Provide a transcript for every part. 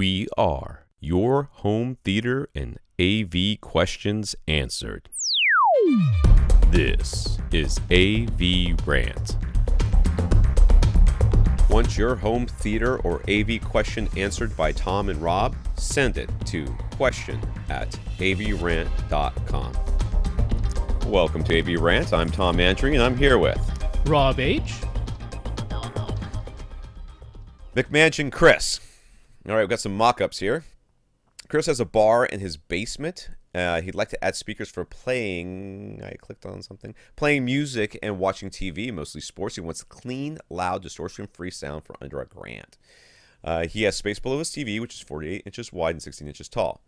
We are your home theater and AV questions answered. This is AVRant. Want your home theater or AV question answered by Tom and Rob? Send it to question@avrant.com. Welcome to AVRant. I'm Tom Andry, and I'm here with Rob H. McMansion Kris. All right, we've got some mock-ups here. Kris has a bar in his basement. He'd like to add speakers for playing, I clicked on something, playing music and watching TV, mostly sports. He wants clean, loud, distortion-free sound for under $1,000. He has space below his TV, which is 48 inches wide and 16 inches tall.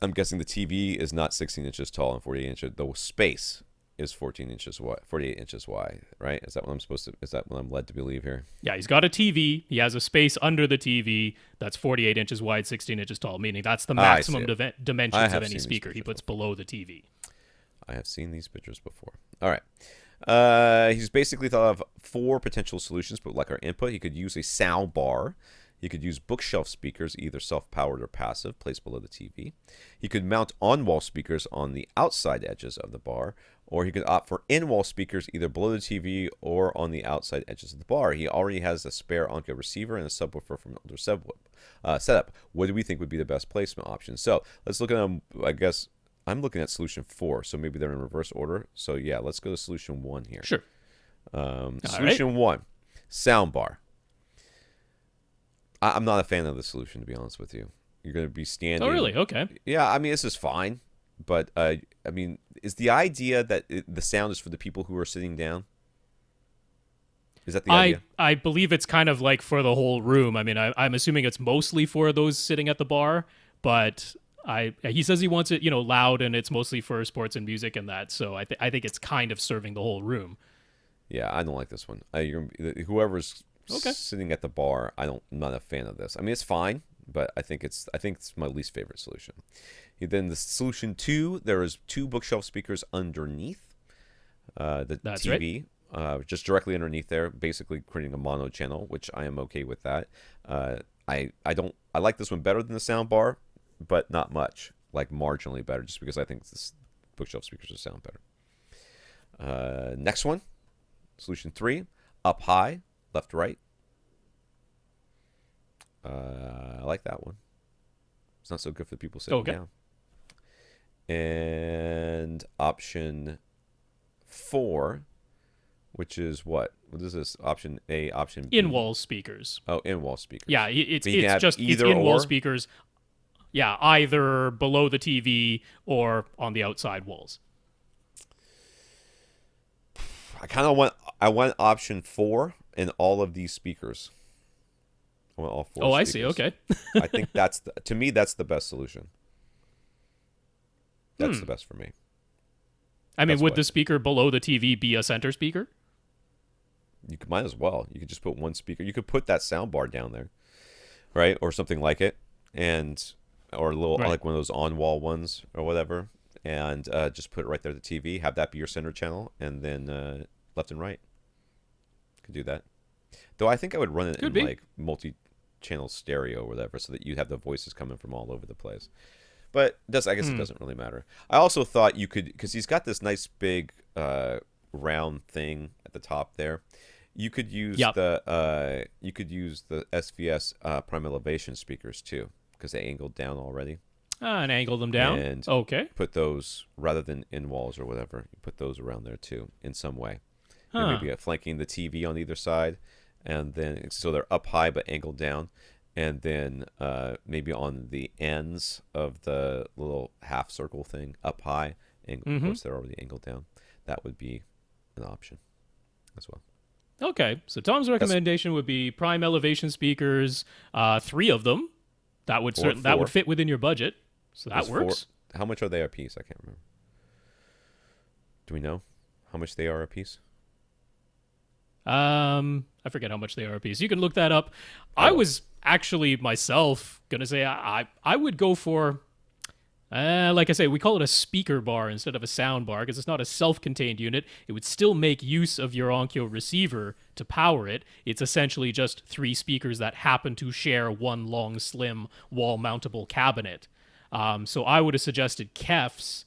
I'm guessing the TV is not 16 inches tall and 48 inches. The space is 14 inches wide, 48 inches wide, right? Is that what I'm led to believe here? Yeah, he's got a TV. He has a space under the TV that's 48 inches wide, 16 inches tall, meaning that's the maximum dimensions of any speaker he puts below the TV. I have seen these pictures before. All right. He's basically thought of 4 potential solutions, but like our input, he could use a sound bar. He could use bookshelf speakers, either self-powered or passive, placed below the TV. He could mount on-wall speakers on the outside edges of the bar, or he could opt for in-wall speakers either below the TV or on the outside edges of the bar. He already has a spare Anka receiver and a subwoofer from another setup. What do we think would be the best placement option? So let's look at them. I guess I'm looking at solution 4, so maybe they're in reverse order. So yeah, let's go to solution 1 here. Sure. Solution 1, soundbar. I'm not a fan of the solution, to be honest with you. You're going to be standing. Oh, really? Okay. Yeah, I mean, this is fine. But, I mean, is the idea that the sound is for the people who are sitting down? Is that the idea? I believe it's kind of like for the whole room. I mean, I'm assuming it's mostly for those sitting at the bar. But he says he wants it, loud, and it's mostly for sports and music and that. So I think it's kind of serving the whole room. Yeah, I don't like this one. Whoever's... Okay. Sitting at the bar, I'm not a fan of this. I mean, it's fine, but I think it's my least favorite solution. Then the solution 2, there is 2 bookshelf speakers underneath That's TV, right. Just directly underneath there, basically creating a mono channel, which I am okay with that. I like this one better than the sound bar, but not much, like marginally better, just because I think this bookshelf speakers will sound better. Next one, solution 3, up high. Left, right. I like that one. It's not so good for the people sitting down. And option 4, which is what? What is this? Option A, option B? In-wall speakers. Oh, in-wall speakers. Yeah, it's in-wall speakers. Yeah, either below the TV or on the outside walls. I want option 4 in all of these speakers. I want all 4 Oh, speakers. I see. Okay. I think to me, that's the best solution. That's the best for me. I mean, would the speaker below the TV be a center speaker? You might as well. You could just put one speaker. You could put that sound bar down there, right? Or something like it. Or a little, like one of those on-wall ones or whatever. And just put it right there at the TV. Have that be your center channel. And then left and right. Could do that. Though I think I would run it like multi-channel stereo or whatever, so that you have the voices coming from all over the place. But I guess it doesn't really matter. I also thought you could, because he's got this nice big round thing at the top there. You could use the SVS Prime Elevation speakers too, because they angled down already. And angle them down. And put those, rather than in walls or whatever, you put those around there too in some way. Maybe flanking the TV on either side, and then so they're up high but angled down, and then maybe on the ends of the little half circle thing up high, and of course they're already angled down. That would be an option as well. Okay, so Tom's recommendation would be Prime Elevation speakers, 3 of them. That would that would fit within your budget, so that works. 4. How much are they a piece? I can't remember. Do we know how much they are a piece? I forget how much they are a piece. You can look that up. I was actually myself gonna say I would go for Like I say, we call it a speaker bar instead of a sound bar because it's not a self-contained unit. It would still make use of your Onkyo receiver to power it. It's essentially just 3 speakers that happen to share one long, slim, wall-mountable cabinet. So I would have suggested KEF's.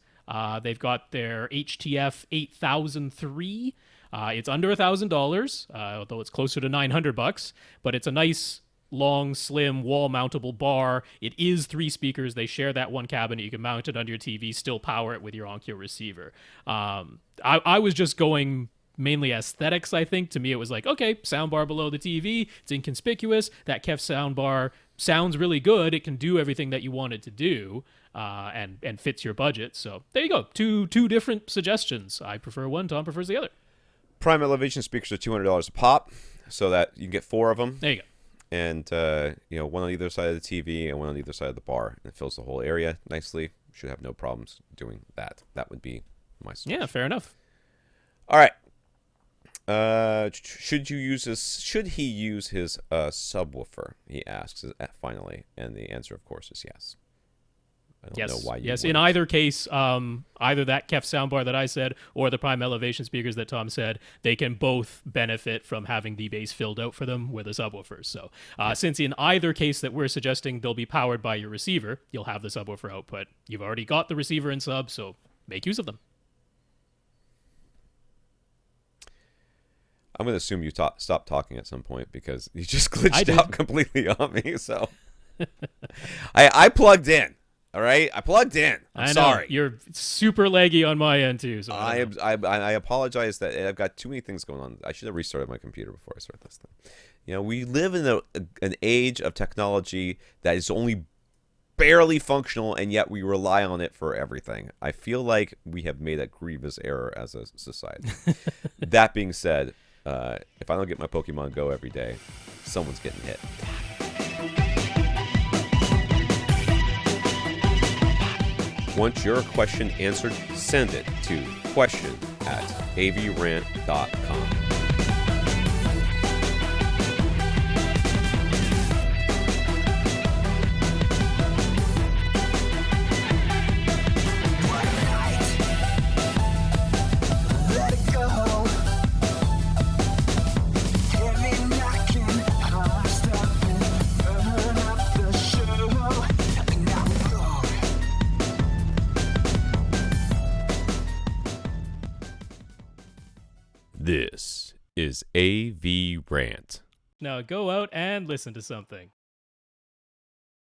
They've got their HTF8003. It's under $1,000, although it's closer to $900. But it's a nice, long, slim, wall-mountable bar. It is 3 speakers. They share that one cabinet. You can mount it under your TV, still power it with your Onkyo receiver. I was just going mainly aesthetics, I think. To me, it was like, okay, soundbar below the TV. It's inconspicuous. That KEF soundbar sounds really good. It can do everything that you want it to do, and fits your budget. So there you go. Two different suggestions. I prefer one. Tom prefers the other. Prime Elevation speakers are $200 a pop, so that you can get 4 of them. There you go. And one on either side of the TV and one on either side of the bar, and it fills the whole area nicely. Should have no problems doing that. That would be my solution. Yeah, fair enough. All right. Should he use his subwoofer? He asks finally, and the answer, of course, is yes. I don't know why you Yes, wouldn't. in either case, either that KEF soundbar that I said or the Prime Elevation speakers that Tom said, they can both benefit from having the bass filled out for them with a subwoofer. So since in either case that we're suggesting they'll be powered by your receiver, you'll have the subwoofer output. You've already got the receiver and sub, so make use of them. I'm going to assume you stopped talking at some point because you just glitched out completely on me. So I plugged in. All right, I plugged in. I'm sorry. You're super laggy on my end too. So I apologize that I've got too many things going on. I should have restarted my computer before I started this thing. We live in an age of technology that is only barely functional, and yet we rely on it for everything. I feel like we have made a grievous error as a society. That being said, if I don't get my Pokemon Go every day, someone's getting hit. Want your question answered? Send it to question@avrant.com. This is AVRant. now go out and listen to something.